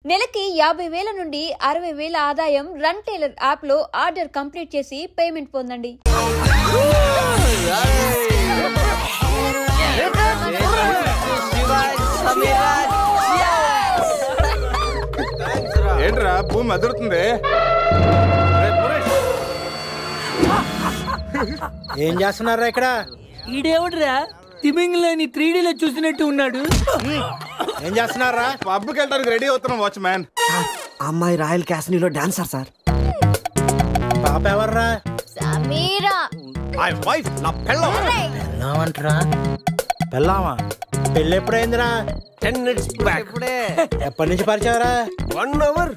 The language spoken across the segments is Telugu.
నెలకి 50,000 నుండి 60,000 ఆదాయం రన్ టైలర్ యాప్ లో ఆర్డర్ కంప్లీట్ చేసి పేమెంట్ పొందండి. ఏంట్రా భూమి అదురుతుంది? ఏం చేస్తున్నారా ఇక్కడ? ఈడేవుడ్రా తిమింగ్లని 3Dలో చూసినట్టు ఉన్నాడు. ఏం చేస్తున్నారా? పబ్కి వెళ్ళడానికి రెడీ అవుతున్నాం వాచ్మ్యాన్. అమ్మాయి రాయల్ క్యాసినీలో డాన్సర్ సార్. పాప ఎవర్రా? సమీరా. నా పెళ్ళం. పెళ్ళామంటరా? పెళ్ళామా? పెళ్ళి ఎప్పుడైందిరా? 10 minutes బ్యాక్. ఎప్పటి నుంచి పరిచయంరా? 1 hour.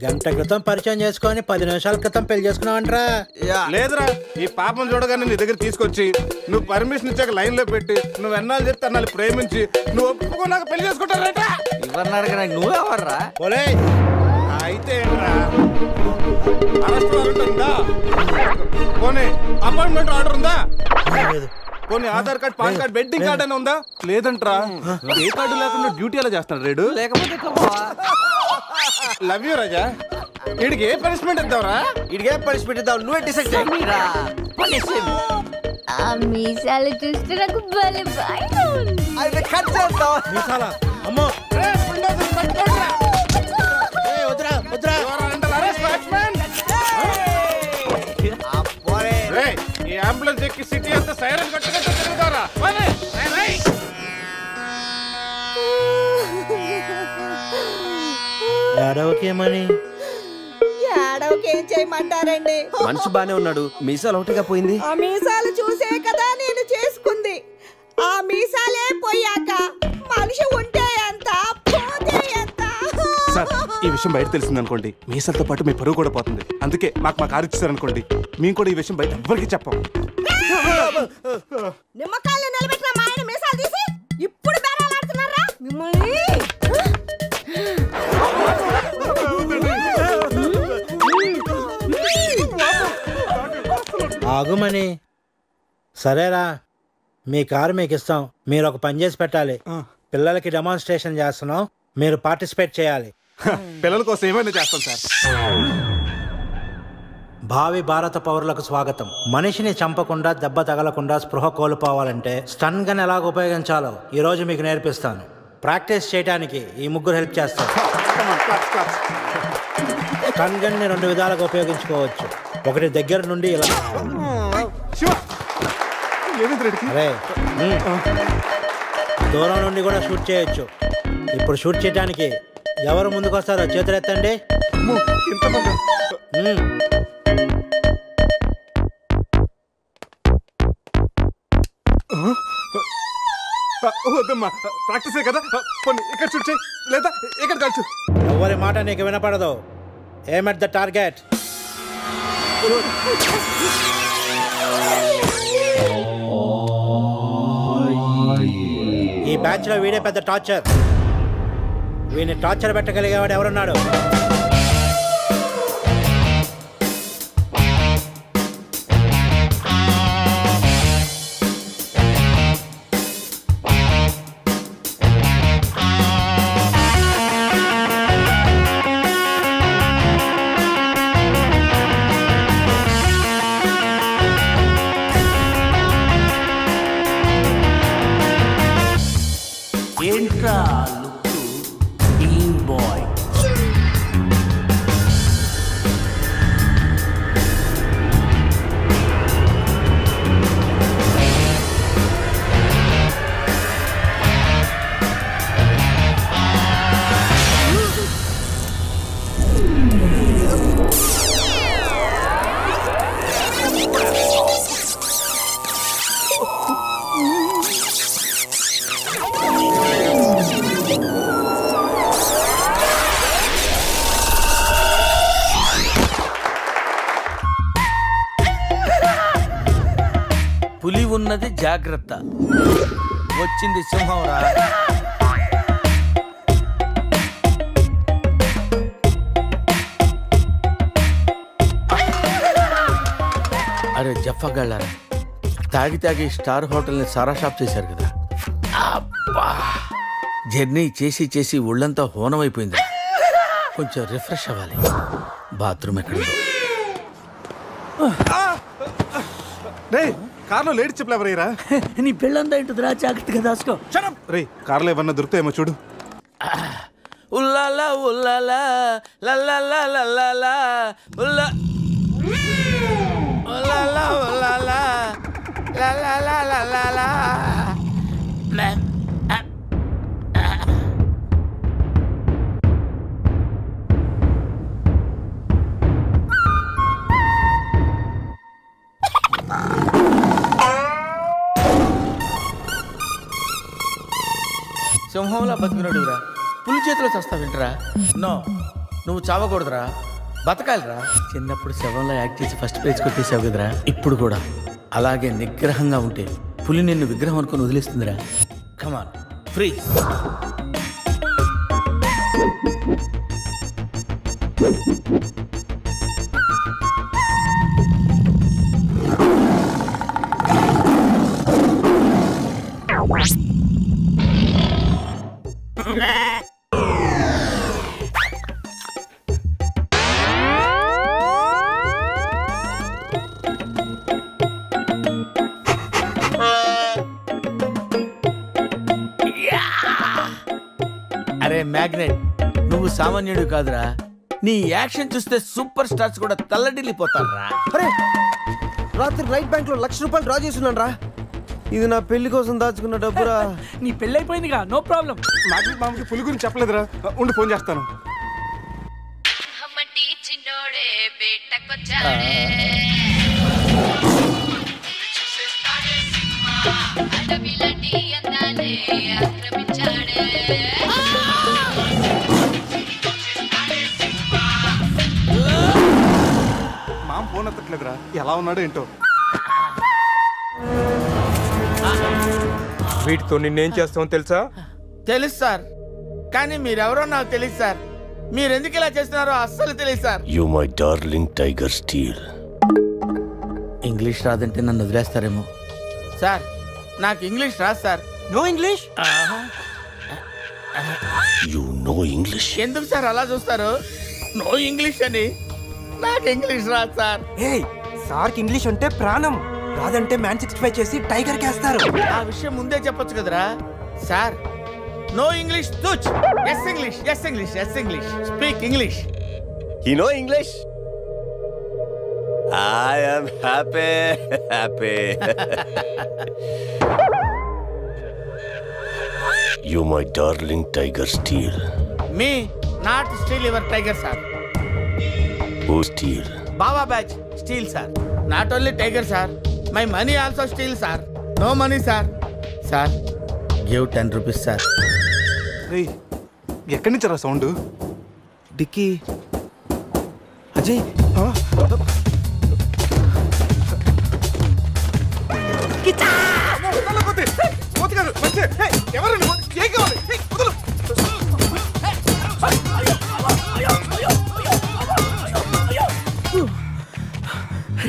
గంట క్రితం పరిచయం చేసుకొని 10 నిమిషాల క్రితం పెళ్లి చేసుకున్నావంటరా? లేదురా, ఈ పాపం చూడగానే నీ దగ్గర తీసుకొచ్చి నువ్వు పర్మిషన్ ఇచ్చాక లైన్ లో పెట్టి నువ్వు ఎన్నాళ్ళు చెప్తే అన్నాళ్ళు ప్రేమించి నువ్వు ఒప్పుకున్నాక పెళ్లి చేసుకుంటారట. ఇవన్నాడు నువ్వెవర్రా? ఓలే అయితే ఏంట్రా, అరెస్ట్ వారెంట్ ఉందా? పోనీ అపాయింట్మెంట్ ఆర్డర్ ఉందా? పోనీ Aadhaar card, pan card, wedding card అని ఉందా? లేదంట్రా, ఏ కార్డు లేకుండా డ్యూటీ ఎలా చేస్తాడు రేడు? లేకపోతే లవ్ యూ రాజా. వీడికి ఏ పనిష్మెంట్ ఇద్దాంరా? ఇడిగే పనిష్మెంట్ ఇద్దాం, నువ్వే డిసైడ్ చేయరా. ఆ మీసాలు చూస్తే నాకు భలే భయంగా ఉంది. అయితే కట్ చేద్దాం. మీసాలా? అమ్మో వద్దురా వద్దురా. ఈ అంబులెన్స్ ఎక్కి సిటీ అంతా సైరన్ కట్టుకుంటూ తిరుగుతారా? ఏడవకేమని? ఏడవకేం చేయమంటారండి? మనిషి బానే ఉన్నాడు, మీసాలు ఒకటిగా పోయింది. ఆ మీసాలు చూసే కదా నేను చేసుకుంది. ఆ మీసాలే పోయాక మనిషి ఉంటే ఎంత, పోతే ఎంత? సార్, ఈ విషయం బయట తెలిసింది అనుకోండి, మీసాలతో పాటు మీ పరువు కూడా పోతుంది. అందుకే మాకు కారు ఇచ్చారు అనుకోండి, మేము కూడా ఈ విషయం బయట ఎవ్వరికి చెప్పాం. నిమ్మకాయలు నిలబెట్టిన మా ఆయన మీసాలు తీసి ఇప్పుడు బేరాలాడుతున్నారా మిమ్మల్ని? ఆగుమని. సరేరా, మీ కారు మీకు ఇస్తాం. మీరు ఒక పని చేసి పెట్టాలి. పిల్లలకి డెమాన్స్ట్రేషన్ చేస్తున్నాం, మీరు పార్టిసిపేట్ చేయాలి. పిల్లల కోసం ఏమైనా చేస్తాం సార్. భావి భారత పౌరులకు స్వాగతం. మనిషిని చంపకుండా, దెబ్బ తగలకుండా స్పృహ కోల్పోవాలంటే స్టన్ గన్ ఎలాగ ఉపయోగించాలో ఈరోజు మీకు నేర్పిస్తాను. ప్రాక్టీస్ చేయడానికి ఈ ముగ్గురు హెల్ప్ చేస్తారు. స్టన్ గన్ ని 2 విధాలుగా ఉపయోగించుకోవచ్చు. ఒకటి దగ్గర నుండి ఇలా, అరే దూరం నుండి కూడా షూట్ చేయొచ్చు. ఇప్పుడు షూట్ చేయడానికి ఎవరు ముందుకు వస్తారో చేతులు ఎత్తండి. వద్దమ్మా, ప్రాక్టీసే కదా. పోనీ ఇక్కడ షూట్ చేయి, లేదా ఇక్కడ కాల్చు. ఎవరి మాట నీకు వినపడదు. ఏమ్ ఎట్ ద టార్గెట్. ఈ బ్యాచ్ లో వీడే పెద్ద టార్చర్. వీడిని టార్చర్ పెట్టగలిగేవాడు ఎవరున్నాడు? ఏంట్రా లుక్ టీమ్ బాయ్. పులి ఉన్నది జాగ్రత్త, వచ్చింది సింహం రా. అరే జఫాగాళ్ళారా, తాగి తాగి స్టార్ హోటల్ని సారా షాప్ చేశారు కదా. అబ్బా, జర్నీ చేసి చేసి ఒళ్ళంతా హోనం అయిపోయింది. కొంచెం రిఫ్రెష్ అవ్వాలి. బాత్రూమ్ ఎక్కడుందో. రే కార్లో లేడీ చెప్పులు ఎవరైరా? నీ పెళ్ళంతా ఇంటుందిరా, జాగ్రత్తగా దాచుకో. రే కార్లో ఏమన్నా దొరుకుతాయేమో చూడు. ఉల్లాలా ఉల్లాలా లల్లాలా లల్లాలా ఉల్లా ఉల్లాలా ఉల్లాలా లల్లాలా లల్లాలా. సింహంలా బతికినడురా, పులి చేతిలో చస్తావేంట్రా? నో, నువ్వు చావకూడదురా, బతకాలిరా. చిన్నప్పుడు శవంలో యాక్ట్ చేసి ఫస్ట్ ప్రైజ్ కొట్టేసావు కదరా, ఇప్పుడు కూడా అలాగే నిగ్రహంగా ఉంటే పులి నిన్ను విగ్రహం అనుకుని వదిలేస్తుందిరా. కమాన్, ఫ్రీ. అరే మ్యాగ్నెట్, నువ్వు సామాన్యుడు కాదురా. నీ యాక్షన్ చూస్తే సూపర్ స్టార్స్ కూడా తల్లడిల్లిపోతారా. అరే రాత్రి రైట్ బ్యాంక్ లో ₹1,00,000 డ్రా చేస్తున్నాను రా. ఇది నా పెళ్లి కోసం దాచుకున్న డబ్బురా. నీ పెళ్ళైపోయిందిగా, నో ప్రాబ్లం. మామకి పులి గురించి చెప్పలేదురా, ఉండి ఫోన్ చేస్తాను. మామ ఫోన్ ఎత్తట్లేదురా, ఎలా ఉన్నాడో ఏంటో. వీటితో నిన్నేం చేస్తామో తెలుసా? తెలుసు సార్, కానీ మీరెవరో నాకు తెలియదు సార్. మీరు ఎందుకు ఇలా చేస్తున్నారో అస్సలు తెలియదు sir. You my darling tiger steel. English రాదంటే నన్ను వదిలేస్తారేమో సార్. నాకు ఇంగ్లీష్ రాదు sir. No English? You no English? ఎందుకు సార్ అలా చూస్తారు? నో ఇంగ్లీష్ అని. నాకు ఇంగ్లీష్ రాదు సార్. సార్కి ఇంగ్లీష్ అంటే ప్రాణం. రాదంటే మ్యాన్ 65 చేసి టైగర్ కేస్తారు. ఆ విషయం ముందే చెప్పొచ్చు కదరా sir. No English touch. Yes English, yes English, yes English. Speak English. You no English? I am happy. You my darling tiger steel. Me not steal your tiger sir. Who steal? Baba batch steal sir. Not only tiger sir, my money also steal sir. No money sir. Sir, give 10 rupees sir. రే ఎక్కడి నుంచి రా సౌండ్? డిక్కీ. అజయ్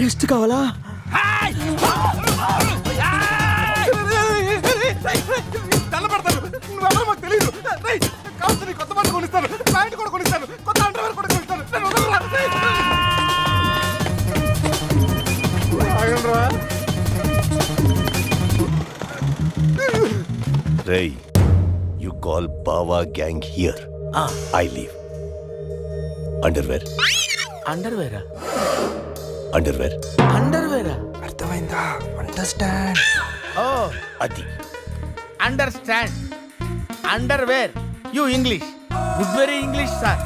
రెస్ట్ కావాలా? నువ్వెవరో మాకు తెలియదు. కావచ్చు నీ కొత్త బట్టలు కొనిస్తాను, ప్యాంట్ కూడా కొనిస్తాను, కొత్త అండర్వేర్ కూడా కొనిస్తాను. Ray, you call Bawa gang here. I leave. Underwear. Underwear. Underwear. Underwear. అర్థమైందా? Understand. Oh, Adi. understand. Underwear. You English. Good very English sir.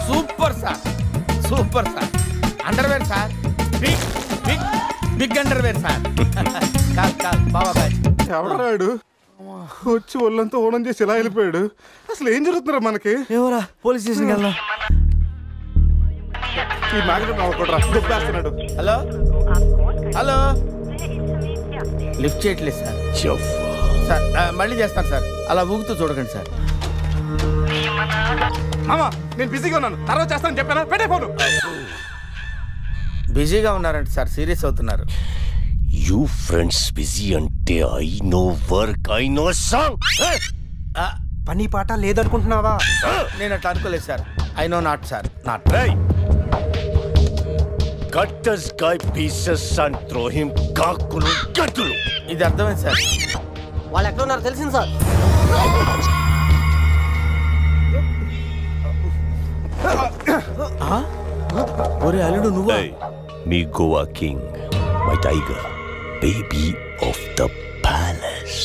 Super sir. Super sir. Underwear sir. Big underwear sir. Call Baba batch. ఎవడరాడు వచ్చి ఒళ్ళంతా ఓనం చేసి ఇలా వెళ్ళిపోయాడు? అసలు ఏం జరుగుతున్నారా మనకి? ఏమోరా, పోలీస్ స్టేషన్కి వెళ్దాం. ఈ మ్యాగ్నెట్ నవ్వకూడరా, దుబ్బేస్తున్నాడు. హలో హలో, లిఫ్ట్ చేయట్లేదు సార్. సార్ మళ్ళీ చేస్తాను సార్, అలా ఊగుతూ చూడకండి సార్. మామా నేను బిజీగా ఉన్నాను, తర్వాత చేస్తాను చెప్పాను. పెట్టే ఫోను. బిజీగా ఉన్నారంటే సార్, సీరియస్ అవుతున్నారు. You friends busy ante I know work, I know song. పని పాట లేదనుకుంటున్నావా? నేను అట్లా అనుకోలేదు sir. I know not sir, not. Cut the guy pieces and throw him కాకులు గట్టులు. ఇది అర్థమైంది సార్. వాళ్ళు ఎక్కడ ఉన్నారో తెలిసింది సార్. ఒరే అల్లుడు నువ్వు. Me Goa king, my tiger, baby of the palace.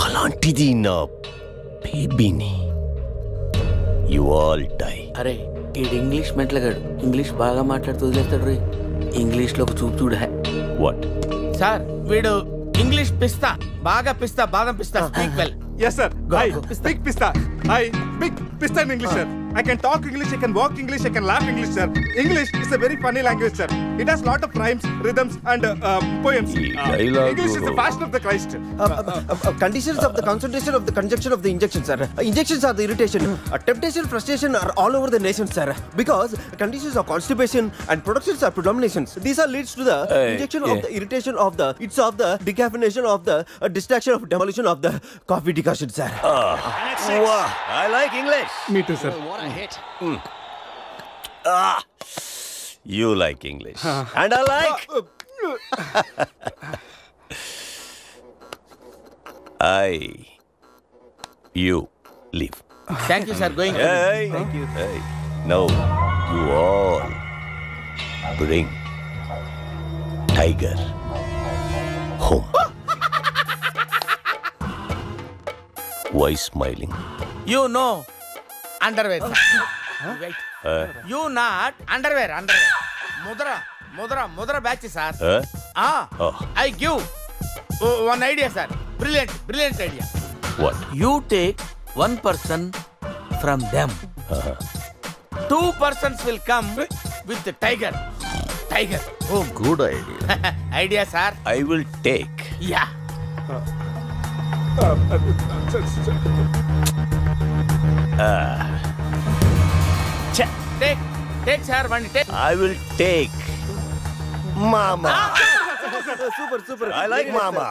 అలాంటిది నా బేబీని. You all die. అరే ఈడు ఇంగ్లీష్ మెంట్లగాడు, ఇంగ్లీష్ బాగా మాట్లాడుతూ వదిలేస్తాడు రే. ఇంగ్లీష్లో ఒక చూపు చూడ. వాట్ సార్ వీడు ఇంగ్లీష్ పిస్తా, బాగా పిస్తా, బాదం పిస్తా. Speak well. Yes sir. I speak pista. I speak pista in English sir. I can talk English, I can walk English, I can laugh English sir. English is a very funny language sir. It has lot of rhymes, rhythms and poems. English is the fashion of the Christ. Conditions of the concentration of the conjunction of the injection sir. Injections are the irritation. Temptation, frustration are all over the nation sir. Because conditions of constipation and productions are predominations. These are leads to the injection of the irritation of the, it's of the decaffeination of the distraction of demolition of the coffee decoction sir. Wow, I like English. Me too sir. You like English. And I like. You leave. Thank you sir. Going. Hey. Thank you. Hey. Now you all bring Tiger home. Why smiling? You know underwear. Wait. You not underwear. Mudra batch sir. I give one idea sir. Brilliant idea. What? You take one person from them. 2 persons will come with the tiger. Oh, good idea. Idea sir. I will take. Yeah. Take sir, one take. I will take Mama. Super. I like Mama.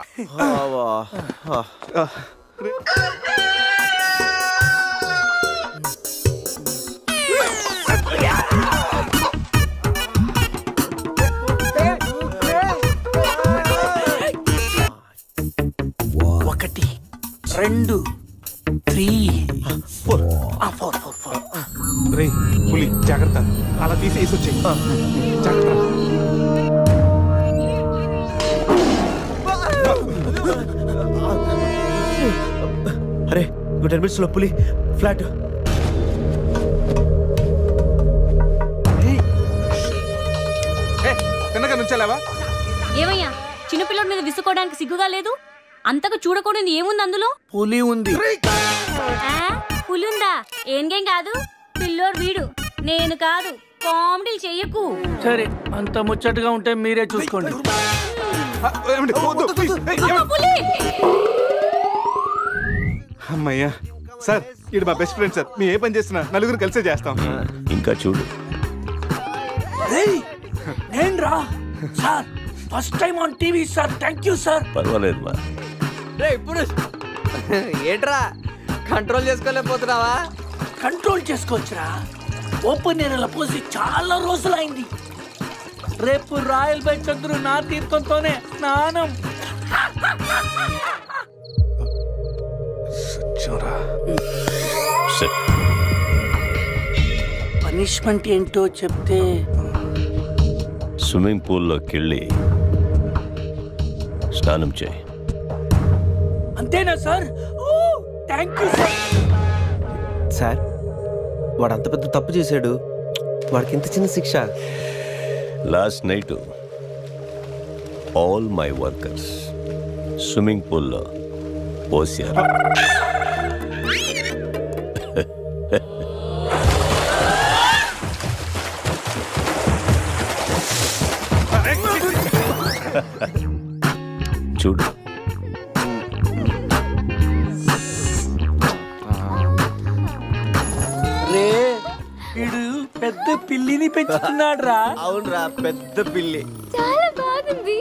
ఒకటి 2 3 4 రే పులి జాగ్రత్త, అలా తీసి వేసొచ్చాయి. జాగ్రత్త. అరే 10 minutes లో పులి ఫ్లాట్. తిన్నగా నుంచాలేవా? ఏమయ్యా చిన్నపిల్లడి మీద విసుకోవడానికి సిగ్గుగా లేదు? అంతగా చూడకూడదు ఏముంది అందులో? పులి ఉంది. పులి ఉందా? ఏం కాదు, పిల్లోడు వీడు, నేను కాదు. కామెడీలు చెయ్యకు. సరే అంత ముచ్చటగా ఉంటే మీరే చూసుకోండి. అమ్మయ్యా సార్, ఇది మా బెస్ట్ ఫ్రెండ్ సార్. మీ ఏ పని చేసినా నలుగురు కలిసే చేస్తాం. ఇంకా చూడు. నేను రా sir, first time on TV sir. Thank you sir. పర్వాలేదు మా. ఇప్పుడు ఏంట్రా కంట్రోల్ చేసుకోలేకపోతున్నావా? కంట్రోల్ చేసుకోవచ్చురా. ఓపెన్ ఏరియాలో పోసి చాలా రోజులైంది. రేపు రాయల్ బై చంద్రు నా తీర్థంతోనే స్నానం. పనిష్మెంట్ ఏంటో చెప్తే. స్విమ్మింగ్ పూల్లోకి వెళ్ళి స్నానం చేయి. అంతేనా sir? Thank you sir. Sir వాడు అంత పెద్ద తప్పు చేశాడు, వాడికి ఇంత చిన్న శిక్ష. Last night all my workers swimming పూల్లో పోసారు. చూడు. రే వీడు పెద్ద పిల్లిని పెంచుతున్నాడు రా. అవునరా, పెద్ద పిల్లి. చాలా బాగుంది.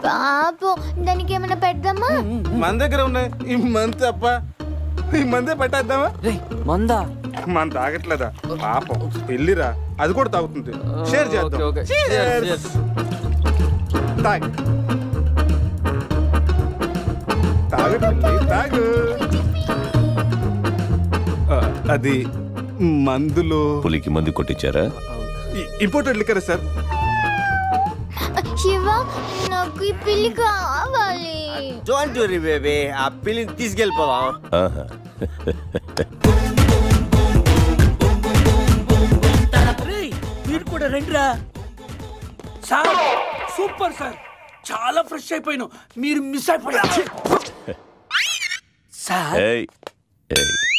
పాపం దానికి ఏమైనా పెడదామా? మన దగ్గర ఉన్నాయి ఈ మంత్ అప్ప. ఈ మందే పట్టేద్దామా? మందా? మన తాగట్లేదా పాపం, పెళ్ళిరా, అది కూడా తాగుతుంది. షేర్ చేద్దాం. తాగు తాగు తాగు. అది మందులు. పులికి మందు కొట్టించారా? Imported liquor sir. శివ, నాకు ఈ పిల్లి కావాలి. డోంట్ వరీ బేబీ, ఆ పిల్లిని తీసుకెళ్ళిపోదాం. మీరు కూడా రండిరా సార్. సూపర్ సార్, చాలా ఫ్రెష్ అయిపోయినావు. మీరు మిస్ అయిపోయారు సార్.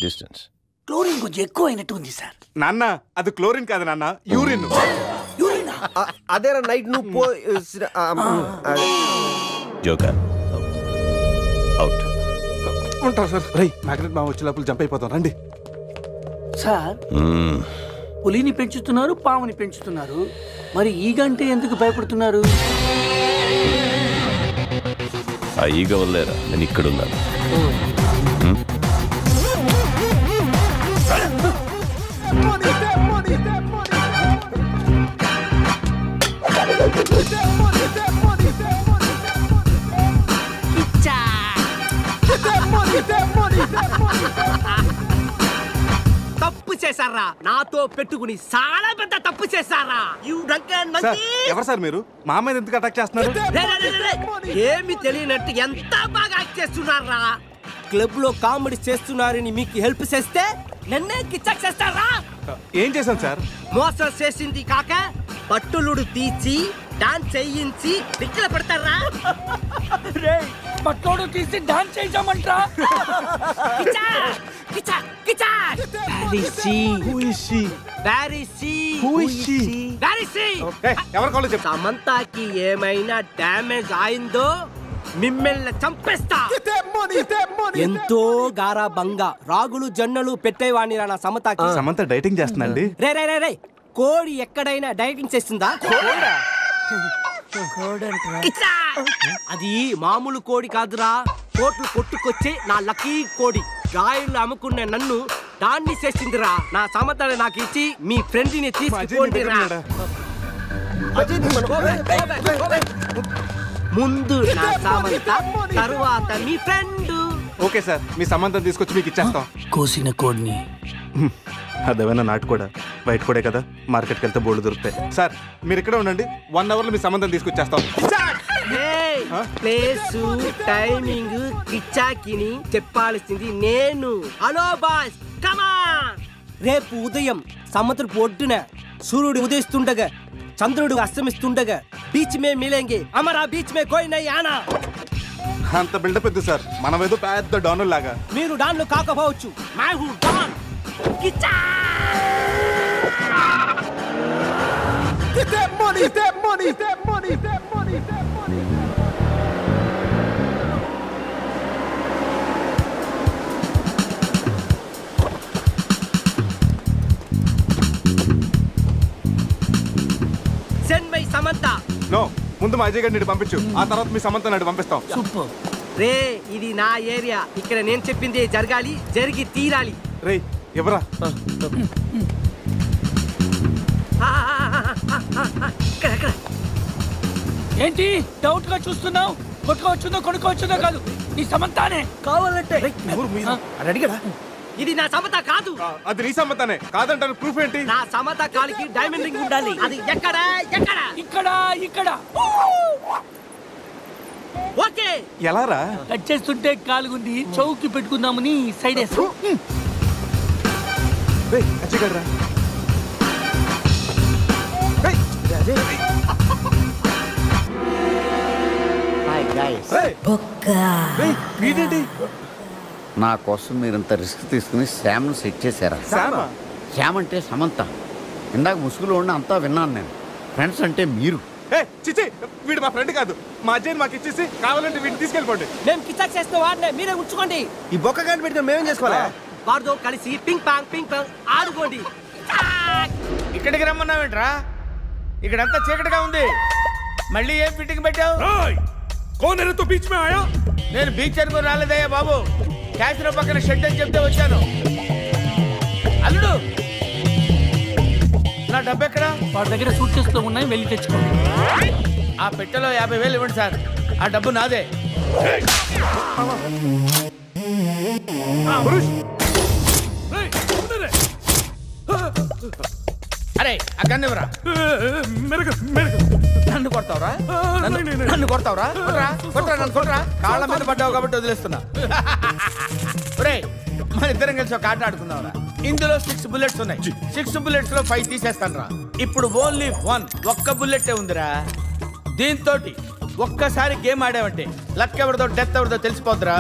డిస్టెన్స్. క్లోరిన్ కొంచెం ఎక్కువ అయినట్టు ఉంది సార్. నాన్న, అది క్లోరిన్ కాదు నాన్న, యూరిన్. అదేరా నైట్ నువ్వు జోకర్ అవుట్. ఉంటారు సార్. రై, మ్యాగ్నెట్ మామ వచ్చే లోపల జంప్ అయిపోతాం. రండి సార్. పులిని పెంచుతున్నారు, పాముని పెంచుతున్నారు, మరి ఈగంటే ఎందుకు భయపడుతున్నారు? ఆ ఈగ వల్లేరా నేను ఇక్కడున్నాను. తప్పు చేశారా? నాతో పెట్టుకుని చాలా పెద్ద తప్పు చేశారా? ఎవరు సార్ మీరు? మా మీద ఎందుకు అటాక్ చేస్తున్నారు? ఏమి తెలియనట్టు ఎంత బాగా యాక్ట్ చేస్తున్నారా? క్లబ్ లో కామెడీ చేస్తున్నారని మీకు హెల్ప్ చేస్తే నన్నే కిచ్చక్ చేస్తారా? ఏం చేశాను సార్? మోసం చేసింది కాక పట్టులుడు తీసి డాన్స్ చేయించి పిక్కల పెడతారా? పట్లోడు తీసి డాన్స్ చేయించామంటరా? సమంతాకి ఏమైనా డ్యామేజ్ అయిందో మిమ్మల్ని చంపేస్తా. ఎంతో గారాబంగా రాగులు జొన్నలు పెట్టేవాణి నా సమతాకి. సమంత డైటింగ్ చేస్తుందండి. రే రే రే రే, కోడి ఎక్కడైనా డైటింగ్ చేస్తుందా? అది మామూలు కోడి కాదురా, కోట్లు కొట్టుకొచ్చే నా లక్కీ కోడి. రాయిలు అమ్ముకున్న నన్ను దాన్ని చేసిందిరా. నా సమతని నాకు ఇచ్చి మీ ఫ్రెండ్ ని తీసుకోండిరా. ముందు నా సమంత, తరువాత మీ ఫ్రెండ్. ఓకే సార్, మీ సంబంధం తీసుకొచ్చి మీకు ఇచ్చేస్తాం. కోసిన కోడిని. అదేమైనా నాటు కూడా బయట కూడా కదా, మార్కెట్కి వెళ్తే బోర్డు దొరుకుతాయి. సార్ మీరు ఇక్కడే ఉండండి, 1 hour లో మీ సంబంధం తీసుకొచ్చేస్తాం. ప్లేసు టైమింగ్ కిచ్చాకిని చెప్పాల్సింది నేను. హలో బాస్, కమాన్. రేపు ఉదయం సముద్రపు ఒడ్డున సూర్యుడు ఉదయిస్తుండగా చంద్రుడు అస్తమిస్తుండగా బీచ్ మే మిలేంగే, అమరా బీచ్ మే కోయి నై ఆనా. అంత బిల్డప్ ఎద్దు సార్, మనం ఏదో పెద్ద డాను లాగా. మీరు డాన్లు కాకపోవచ్చు, మై హూ డాన్. కిచ్చా సెండ్ మై సమంత. నో, ముందు మా అజయ్ గారిని పంపించు, ఆ తర్వాత మీ సమంత నాడు పంపిస్తాం. సూపర్. రే, ఇది నా ఏరియా, ఇక్కడ నేను చెప్పింది జరగాలి, జరిగి తీరాలి. రే ఎవరా? ఏంటి డౌట్ గా చూస్తున్నావు? కొట్టుకోవచ్చుందో కొనుక్కోవచ్చుందో కాదు, నీ సమంతానే కావాలంటే. అడిగడా? ఇది నా సమత కాదు. అది నీ సమ్మతానే కాదంటారు, ప్రూఫ్ ఏంటి? నా సమత కాలికి డైమండ్ రింగ్ ఉండాలి. అది ఎక్కడ? ఎక్కడ? ఇక్కడ ఇక్కడ. ఓకే. ఎలా రా? కట్ చేస్తుంటే కాలుగుంది, చౌకి పెట్టుకుందామని సైడ్ వేసు. అజయ్ గారు రా. మీరేంటి నా కోసం మీరంత రిస్క్ తీసుకుని శ్యామ్ను సెట్ చేశారా? శ్యామ్ అంటే సమంత. ఇందాక ముసుగులో ఉన్న అంతా విన్నాను నేను. ఫ్రెండ్స్ అంటే మీరు. చిచి, వీడు మా ఫ్రెండ్ కాదు. మా అజయ్ మాకు ఇచ్చేసి కావాలంటే వీడిని తీసుకెళ్ళిపోండి. మేము కిచక్ చేస్తే వాడినే మీరే ఉంచుకోండి. ఈ బొక్క గాని పెట్టుకుని మేమేం చేసుకోవాలా? వాడితో కలిసి పింగ్ పాంగ్ ఆడుకోండి. ఇక్కడికి రమ్మన్నావేంట్రా? ఇక్కడంతా చీకటిగా ఉంది. మళ్ళీ ఏం ఫిట్టింగ్ పెట్టావు? నేను బీచ్ అనుకుని రాలేదయ్యా బాబు. క్యాసినో పక్కన షెడ్ అని చెప్తే వచ్చాను. అల్లుడు నా డబ్బు ఎక్కడ? వాడి దగ్గర సూట్ కేసులో ఉన్నాయి, వెళ్ళి తెచ్చుకోండి. ఆ పెట్టెలో 50,000 ఇవ్వండి సార్, ఆ డబ్బు నాదే. అరే ఆ గన్ను ఇవ్వరా. నన్ను కొడతావురా? నన్ను కొడతావురా? కొట్టరా నన్ను కొట్టరా. కాళ్ళ మీద పడ్డావు కాబట్టి వదిలేస్తున్నా. మన ఇద్దరం కలిసి ఒక ఆట ఆడుకుందాంరా. ఇందులో 6 బుల్లెట్స్ ఉన్నాయి. 6 బుల్లెట్స్ లో 5 తీసేస్తాను రా. ఇప్పుడు ఓన్లీ 1 ఒక్క బుల్లెట్టే ఉందిరా. దీంతో ఒక్కసారి గేమ్ ఆడామంటే లక్ ఎవరిదో డెత్ ఎవరిదో తెలిసిపోద్దురా.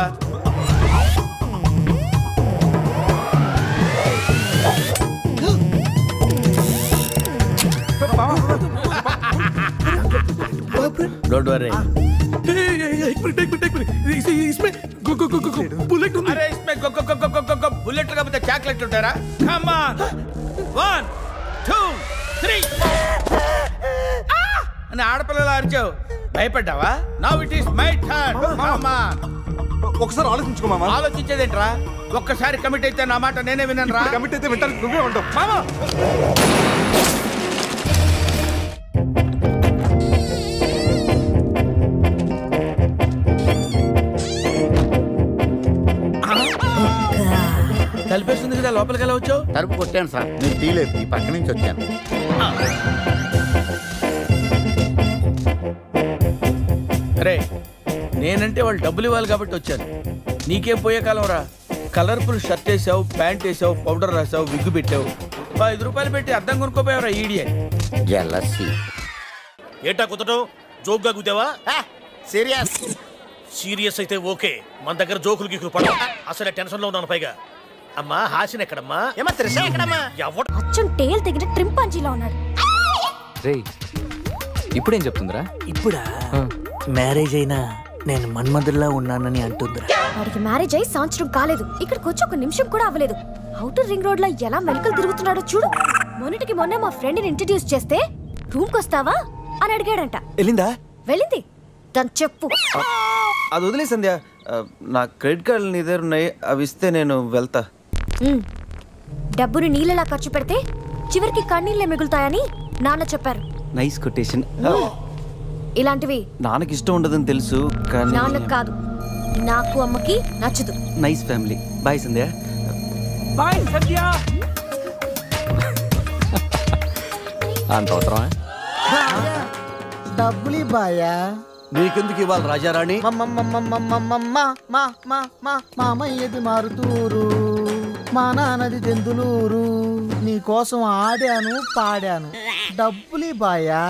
डोंट वरी बुलेट का चॉकलेट ఉంటారా? కమ్ ఆన్ 1 2 3 అని ఆడపిల్లలు అరిచావు, భయపడ్డావా? Now it is my turn. Come on. ఒకసారి ఆలోచించుకో మామ. ఆలోచించేదేంట్రా? ఒక్కసారి కమిట్ అయితే నా మాట నేనే విన్నాను రా. కమిట్ అయితే వింటాను, నువ్వే ఉండవు మామ. తలుపేస్తుంది కదా, లోపలికి ఎలా వచ్చావు? తలుపు కొట్టాను సార్, నేను తీలేదు, ఈ పక్క నుంచి వచ్చాను. అరే నేనంటే వాళ్ళు డబ్బులు ఇవ్వాలి కాబట్టి వచ్చాను. నీకేం పోయే కాలం రా. కలర్ఫుల్ షర్ట్ వేసావు, ప్యాంట్ వేసావు, పౌడర్ రాసావు, విగ్గు పెట్టావు. 5 రూపాయలు పెట్టి అద్దం కొనుక్కోపోయావురా ఈడియట్. ఏటా కుదటం? జోక్గా కుదావా? సీరియస్ అయితే ఓకే, మన దగ్గర జోకులు గీకులు పడ. అసలే టెన్షన్ లో ఉన్నాను. పైగా అమ్మా హాసిన్ ఎక్కడమ్మా? అచ్చం టేల్ తెగిన ట్రింపాంజీలా ఉన్నాడు. ఇప్పుడేం చెప్తుందిరా? ఇప్పుడా? మ్యారేజ్ అయినా నేను మన్మధుల్లా ఉన్నానని అంటుందిరా. వాడికి మ్యారేజ్ అయ్యి సంవత్సరం కాలేదు, ఇక్కడికి వచ్చి 1 నిమిషం కూడా అవ్వలేదు. అవుటర్ రింగ్ రోడ్ లో ఎలా మెలకలు తిరుగుతున్నాడో చూడు. మొన్నటికి మొన్న మా ఫ్రెండ్ ని ఇంట్రడ్యూస్ చేస్తే రూమ్ కొస్తావా అని అడిగాడంట. వెళ్ళిందా? వెళ్ళింది. దాని చెప్పు. అది వదిలే సంధ్య, నా క్రెడిట్ కార్డులు నీ దగ్గర ఉన్నాయి, అవి ఇస్తే నేను వెళ్తా. డబ్బుని నీళ్ళలా ఖర్చు పెడితే చివరికి కన్నీళ్ళే మిగులుతాయని నాన్న చెప్పారు. Nice quotation. ఇలాంటివి నాన్నకి ఇష్టం ఉండదని తెలుసు, కానీ నాన్నకు కాదు, నాకు అమ్మకి నచ్చదు. Nice family. బాయ్ సంధ్య. బాయ్ సంధ్య. అంత అవసరమా? డబ్బులు బాయా. నీకెందుకు ఇవ్వాలి రాజారాణి? మామయ్యది మారుతూరు, మా నాన్నది దెందులూరు. నీకోసం ఆడాను పాడాను, డబ్బులు బాయా.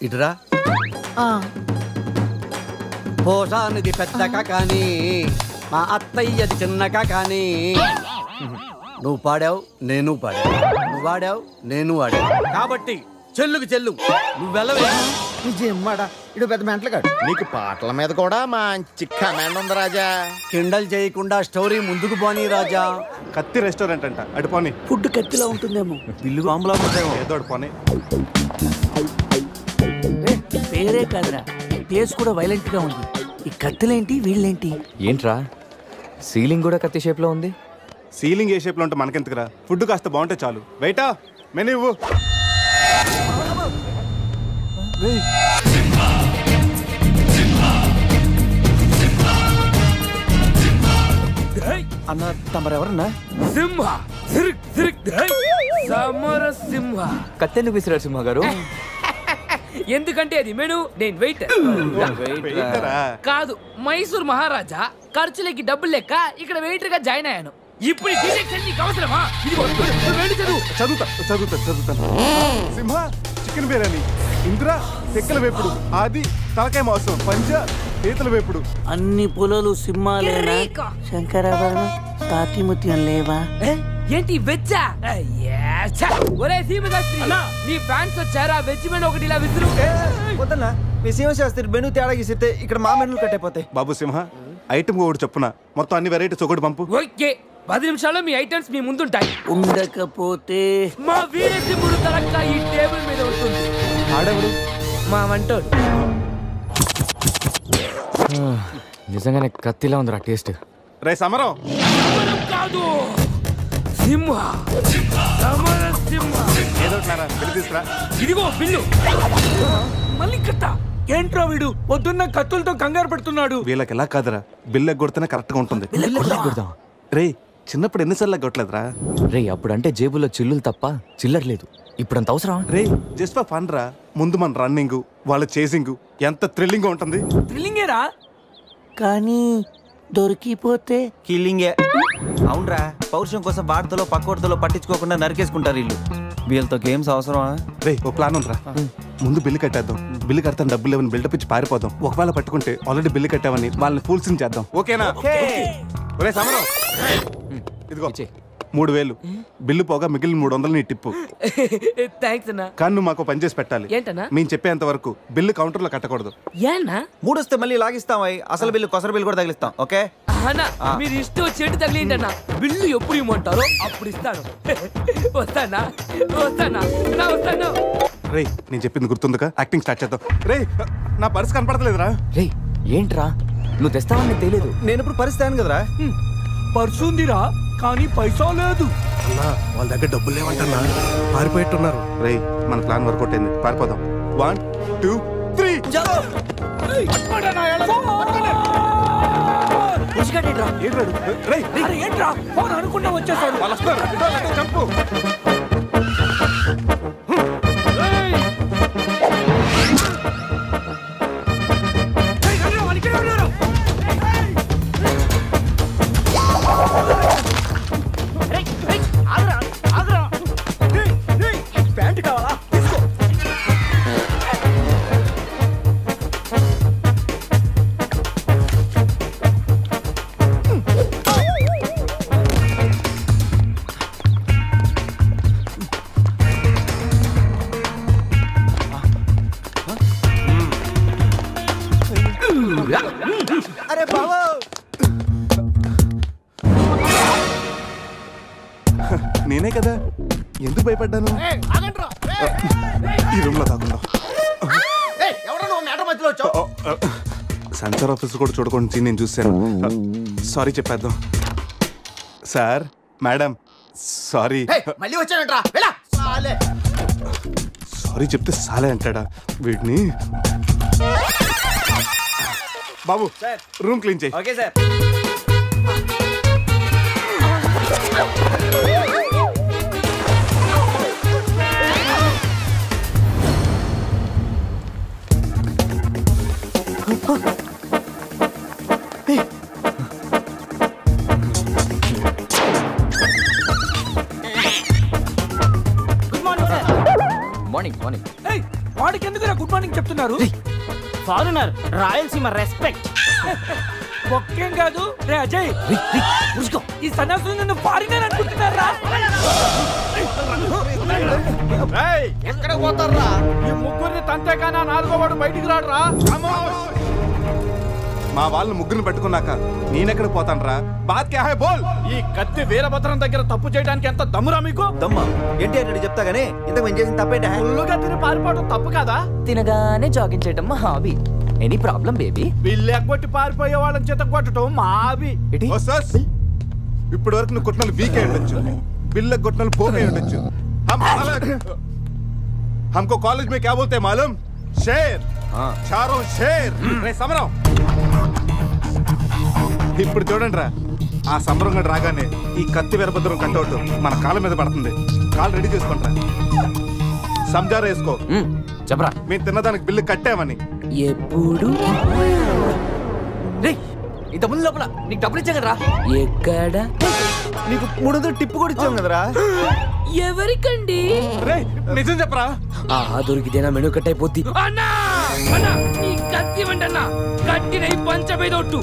ఇటురా. పోషానిది పెద్దక కానీ మా అత్తయ్యది చిన్నక కానీ. నువ్వు పాడావు, నేను పాడావు. నువ్వు వాడావు, నేను వాడావు. కాబట్టి చెల్లుకి చెల్లు, నువ్వు వెళ్ళవే. నిజమ్మడా, ఇడు పెద్ద మెంటలు కాదు. నీకు పాటల మీద కూడా మంచి కమాండ్ ఉంది రాజా. కిండల్ చేయకుండా స్టోరీ ముందుకు పోనీ రాజా. కత్తి రెస్టారెంట్ అంట, అటు పోనీ. ఫుడ్ కత్తిలా ఉంటుందేమో, బిల్లు బాంబులా ఉంటుందేమో, ఏదో అటు పోనీ. పేరే కాదురా, టేస్ట్ కూడా వైలెంట్ గా ఉంది. ఈ కత్తులేంటి, వీళ్ళేంటి? ఏంట్రా సీలింగ్ కూడా కత్తి షేప్ లో ఉంది? సీలింగ్ ఏ షేప్ లో ఉంటే మనకెందుకురా, ఫుడ్ కాస్త బాగుంటే చాలు. వెయిటా మెనూ ఇవ్వు. అన్న తమరెవరన్నా? సింహ సమర సింహ. కత్తెందుకు విసిరారు సింహ గారు? ఎందుకంటే అది మెను, నేను వెయిటర్ కాదు. మైసూర్ మహారాజా ఖర్చులకి డబ్బులు లెక్క ఇక్కడ వెయిటర్ గా జాయిన్ అయ్యాను. ఇప్పుడు అవసరమా? చదువుతాను. సింహ చికెన్ బిర్యానీ, ఇంద్ర తెక్కల వేపుడు, ఆది తలకాయ మాంసం, పంజ పీతల వేపుడు. అన్ని పొలాలు సింహాలేనా? శంకరాభరణం సాతిముత్యం లేవా? ఏంటి వెచ్చా? ఒరే సీమశాస్త్రి, నీ ఫ్యాన్స్ వచ్చారా? వెజ్ మెను ఒకటి ఇలా విసురు. వద్దన్నా, మీ సీమశాస్త్రి మెను తేడా గీసితే ఇక్కడ మా మెనూలు కట్టయిపోతాయి. బాబు సింహ, ఐటమ్ ఒకటి చెప్పున మొత్తం అన్ని వెరైటీస్ ఒకటి పంపు. ఓకే, 10 నిమిషాల్లో మీ ఐటమ్స్ మీ ముందుంటాయి. ఉండకపోతే మా వీరసింహుడు తలక్క ఈ టేబుల్ మీద ఉంటుంది. ఆడవుడు మా వంటోడు. నిజంగానే కత్తిలా ఉందిరా టేస్ట్. రే సమరం కాదు సింహ సమర సింహ ఏదోట్లారా బిల్లు తీసుకురా. ఇదిగో బిల్లు. మళ్ళీ కట్ట. ఏంట్రా వీడు పొద్దున్న కత్తులతో కంగారు పడుతున్నాడు. వీళ్ళకి ఎలా కాదురా, బిల్లు ఎగ్గొడితేనే కరెక్ట్ గా ఉంటుంది. రే చిన్నప్పుడు ఎన్నిసార్లు ఎగ్గొట్టలేదురా? రే అప్పుడంటే జేబులో చిల్లులు తప్ప చిల్లర లేదు. ఇప్పుడంత అవసరం? రే జస్ట్ ఫర్ ఫన్ రా. ముందు మన రన్నింగ్, వాళ్ళ చేసింగ్ ఎంత థ్రిల్లింగ్ గా ఉంటుంది. థ్రిల్లింగేరా, కానీ దొరికిపోతే కిల్లింగే. అవునరా, పౌరుషం కోసం వార్తలో పక్కోడతలో పట్టించుకోకుండా నరికేసుకుంటారు వీళ్ళు. వీళ్ళతో గేమ్స్ అవసరమా? రే ఓ ప్లాన్ ఉందిరా. ముందు బిల్లు కట్టేద్దాం. బిల్లు కడతాను డబ్బులు లేవని బిల్డప్ ఇచ్చి పారిపోదాం. ఒకవేళ పట్టుకుంటే ఆల్రెడీ బిల్లు కట్టామని వాళ్ళని ఫూల్సింగ్ చేద్దాం. ఓకేనా? ఒరే సమరం ఇదిగో 3000 బిల్లు పోగా మిగిలిన 300 నీ టిప్పు. థ్యాంక్స్ అన్నా. కానీ నువ్వు మాకు పని చేసి పెట్టాలి. ఏంటన్నా? మేము చెప్పేంత వరకు బిల్లు కౌంటర్ లో కట్టకూడదు. ఏనా 3 వస్తే మళ్ళీ లాగిస్తాం. అసలు బిల్లు కొసర బిల్లు కూడా తగిలిస్తాం. ఓకే అన్నా, మీరు ఇష్టం వచ్చేట్టు తగిలిండి అన్న. బిల్లు ఎప్పుడు ఇమ్మంటారో అప్పుడు ఇస్తాను. వస్తానా వస్తానా వస్తాను. రే నేను చెప్పింది గుర్తుందిగా? యాక్టింగ్ స్టార్ట్ చేద్దాం. రే నా పర్స్ కనపడతలేదురా. రే ఏంట్రా నువ్వు తెస్తావని తెలియదు. నేను ఇప్పుడు పరిస్థితి కదరా. పర్సు ఉందిరా కానీ పైసా లేదు. వాళ్ళ దగ్గర డబ్బులు లేవంటన్నా, పారిపోయేట్టున్నారు. రే మన ప్లాన్ వర్కౌట్ అయింది, పారిపోదాం. 1 2 3 ఏంట్రా ఫోన్ అనుకున్నా వచ్చేసాడు. వాళ్ళు వస్తారు. చంపు. ప్యాంట్ కావాలా? తీసుకో. అరే బాబు, నేనే కదా, ఎందుకు భయపడ్డాను? ఈ రూమ్ లో కాకుండా సెన్సార్ ఆఫీస్ కూడా చూడకుండా నేను చూశాను. సారీ చెప్పేద్దాం. Sir madam sorry. మళ్ళీ వచ్చానంట్రా. సారీ చెప్తే సాలే అంటాడా వీడిని? బాబు రూమ్ క్లీన్ చేయి. Okay sir. Morning morning. వాడికి ఎందుకు గుడ్ మార్నింగ్ చెప్తున్నారు? Foreigner, Rayalaseema respect. ఒక్కేం కాదు రే అజయ్, ఈ సన్యాసులు నన్ను ఫారినర్ అనుకుంటున్నారా? ఎక్కడ పోతారా? ఈ ముగ్గురిని తంతేగానా 4వ వాడు బయటికి రాడురా. మా వాళ్ళు ముగ్గురిని పెట్టుకున్నాక నేనెక్కడ పోతాను? బాత్ క్యా హై బోల్. ఈ కత్తి వీరభద్రం దగ్గర తప్పు చేయడానికి ఎంత దమ్మురా మీకు? దమ్మా ఏంటి అని చెప్తా గానీ ఇంతకు మేము చేసిన తప్పేంట? ఫుల్లుగా తిని పారిపోవడం తప్పు కదా? తినగానే జాగింగ్ చేయటం మా hobby. Any problem baby? Bill ఎగ్గొట్టి పారిపోయే వాళ్ళని చేత కొట్టడం మా హాబీ. ఇప్పటి వరకు నువ్వు కొట్టిన వీక్ అయి ఉండొచ్చు, బిల్ల కొట్టిన పోక్ అయి ఉండొచ్చు. हमको कॉलेज में क्या बोलते हैं मालूम? शेर. चारों शेर. రే సమరం ఇప్పుడు చూడండి రా, ఆ సమరం గడు రాగానే ఈ కత్తి వీరభద్రం కట్అవుట్ మన కాళ్ళ మీద పడుతుంది. కాళ్ళు రెడీ చేసుకుంటా. సంజారా వేసుకో. చెప్పరా మేము తిన్నదానికి బిల్లు కట్టామని. ఎప్పుడు ఇంత ముందు లోపల నీకు డబ్బులు ఇచ్చా కదరా? ఎక్కడ? నీకు 300 టిప్పు కూడా ఇచ్చాం కదరా. ఎవరికండి? నిజం చెప్పరా? దొరికితేనా మెను కట్ అయిపోద్ది. అన్నా అన్నా నీ కత్తి వండన్నా, కట్టిన ఈ పంచ మీదొట్టు,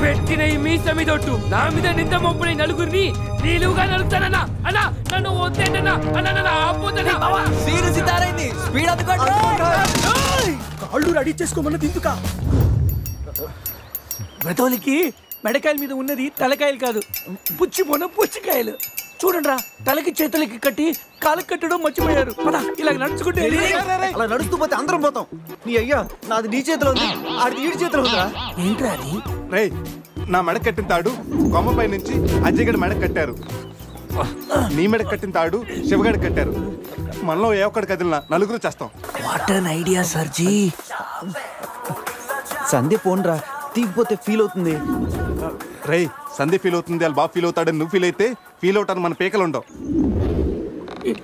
పెట్టిన ఈ మీస మీదొట్టు, నా మీద నింద మోపున నలుగురిని నీలుగా నలుగుతానన్నా. అన్నా నన్ను వద్దేంటన్నా, అన్నా నన్ను ఆపోతన్నా. సీరియస్ తారైంది, స్పీడ్ అందుకోండి. కాళ్ళు రెడీ చేసుకోమన్నది ఎందుకా? బ్రతోలికి మెడకాయల మీద ఉన్నది తలకాయలు కాదు, పుచ్చిపోన పుచ్చికాయలు. చూడండి రా, తలకి చేతులకి కట్టి కాళ్ళకి కట్టడం మర్చిపోయారు. ఇలా నడుచుకుంటే అలా నడుస్తూ పోతే అందరం పోతాం. నీ అయ్యా నాది నీ చేతిలో ఉంది, ఆడి ఈడి చేతిలో ఉందిరా. ఏంట్రా అది? రే నా మెడ కట్టిన తాడు కొమ్మపై నుంచి అజ్జగడి మెడ కట్టారు. నీ మెడ కట్టిన తాడు శివగడి కట్టారు. మనలో ఏ ఒక్కడి కదిలినా నలుగురు చేస్తాం. What an idea సర్జీ. Sandhya phone రా, తీగిపోతే ఫీల్ అవుతుంది. రేయ్, సంధ్య ఫీల్ అవుతుంది, వాళ్ళు బాగా ఫీల్ అవుతాడని నువ్వు ఫీల్ అయితే ఫీల్ అవుతాను మన పేకలు ఉండవు.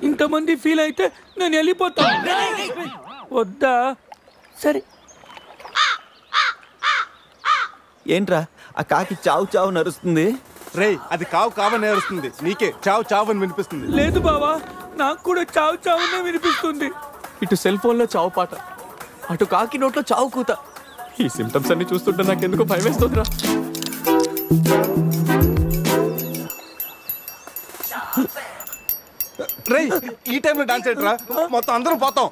ఇంతమంది ఫీల్ అయితే నేను వెళ్ళిపోతా. వద్దా? సరే. ఏంట్రా ఆ కాకి చావు చావు నరుస్తుంది? రేయ్, అది కావు కావని నరుస్తుంది, నీకే చావు చావు అని వినిపిస్తుంది. లేదు బావా, నాకు కూడా చావు చావునే వినిపిస్తుంది. ఇటు సెల్ ఫోన్ లో చావు పాట, అటు కాకి నోట్లో చావు కూత. ఈ సిమ్టమ్స్ అన్ని చూస్తుంటే నాకెందుకో భయం వేస్తుందిరా. రేయ్, ఈ టైంలో డాన్స్ ఏంట్రా? మొత్తం అందరం పోతాం.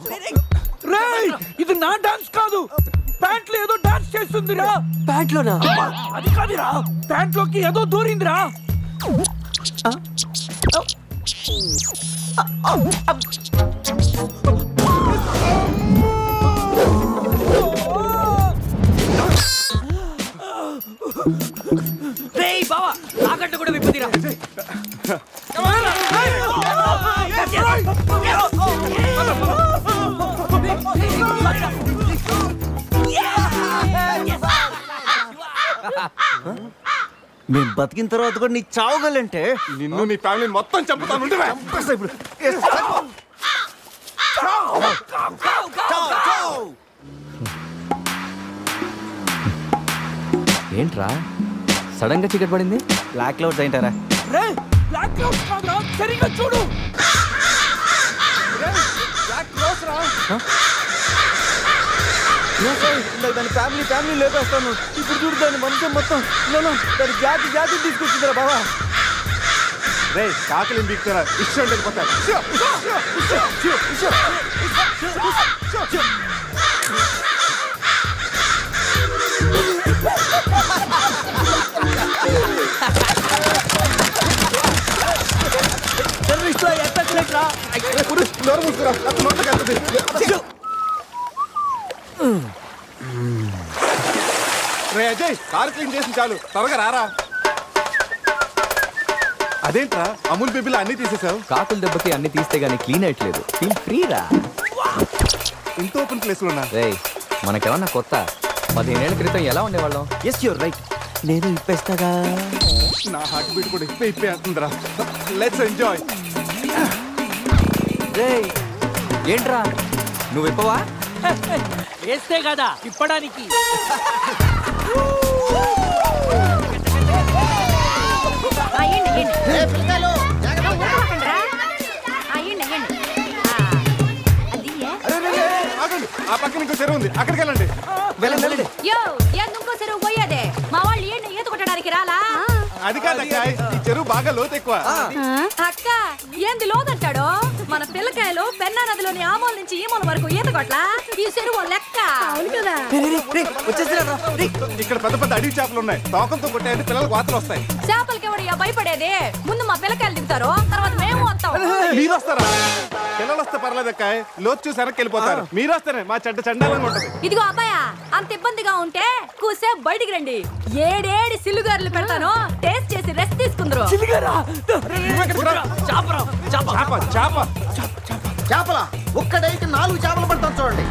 రేయ్, ఇది నా డాన్స్ కాదు, ప్యాంట్ లో ఏదో డాన్స్ చేస్తుందిరా. ప్యాంట్ లోనా? అది కాదురా, ప్యాంట్ లోకి ఏదో దూరిందిరా. రేయ్ బావా, తాకట్టు కూడా విప్పుదిరా. మేము బతికిన తర్వాత కూడా నీ చావగలంటే నిన్ను నీ ఫ్యామిలీ మొత్తం చంపుతాను. ఇప్పుడు ఏంట్రా సడన్ గా చీకటి పడింది? బ్లాక్ క్లౌడ్స్ ఏంటారా? రేయ్, బ్లాక్ క్లౌడ్స్ కాదురా, సరిగ్గా చూడు. దాని ఫ్యామిలీ లేపేస్తాను. ఇప్పుడు చూడు దాని వంశం మొత్తం దాని జాతి తీసుకొచ్చిందిరా బాబా. రేయ్, కాకలి బీక్తారా, ఇష్టం లేకపోతారు. రే అజయ్, కార్ క్లీన్ చేసి చాలు, త్వరగా రారా. అదేంట్రా అమూల్ బేబీలో అన్ని తీసేసావు? కాకుల దెబ్బకి అన్ని తీస్తే గానీ క్లీన్ అయ్యట్లేదు. ఫీల్ ఫ్రీ రా. ఇంత ఓపెన్ ప్లేస్ లో ఉన్నా. రేయ్, మనకేమన్నా కొత్త? 15 ఏళ్ల క్రితం ఎలా ఉండేవాళ్ళం? Yes you're right. నేను ఇప్పేస్తాగా. నా హార్ట్ బీట్ కూడా ఇప్పే అంటుందిరా. Let's enjoy. రేయ్, ఏంట్రా నువ్వు ఇప్పవా? వేస్తే కదా ఇప్పడానికి. ఆ పక్కన ఇంకో చెరువు ఉంది, అక్కడికి వెళ్ళండి. ఎందుకో చెరువు పోయేదే? మా వాళ్ళు ఏంటి ఈత కొట్టడానికి రాలా? అది కాదక్క, ఈ చెరువు బాగా లోతు ఎక్కువ. అక్క, ఏంది లోతంటాడు? మన పిల్లకాయలు పెన్నా నదిలోని ఆ మూల నుంచి ఈ మూల వరకు ఈత కొట్లా. ఈ చెరువు లెక్క. ఇక్కడ పెద్ద పెద్ద అడవి చేపలు ఉన్నాయి, తోకంతో కొట్టాయంటే పిల్లలకు వాతలు వస్తాయి. చేపలకి ఎవడయ్యా భయపడేది? ముందు మా పిల్లకాయలు దిగుతారు, తర్వాత మేము వస్తాం. మీరు వస్తారా? పిల్లలు వస్తే పర్లేదక్క, లోతు చూసి వెనక్కి వెళ్ళిపోతారు. మీరు వస్తేనే మా చెడ్డ చండాలంగా ఉంటది. ఇదిగో అబ్బాయా, అంత ఇబ్బందిగా ఉంటే కూసే బయటికి రండి. 7 సిల్లుగారులు పెడతాను, టేస్ట్ చేసి రెస్ట్ తీసుకుందరు. చేపల ఒక్కడైతే 4 చేపలు పడతాను చూడండి.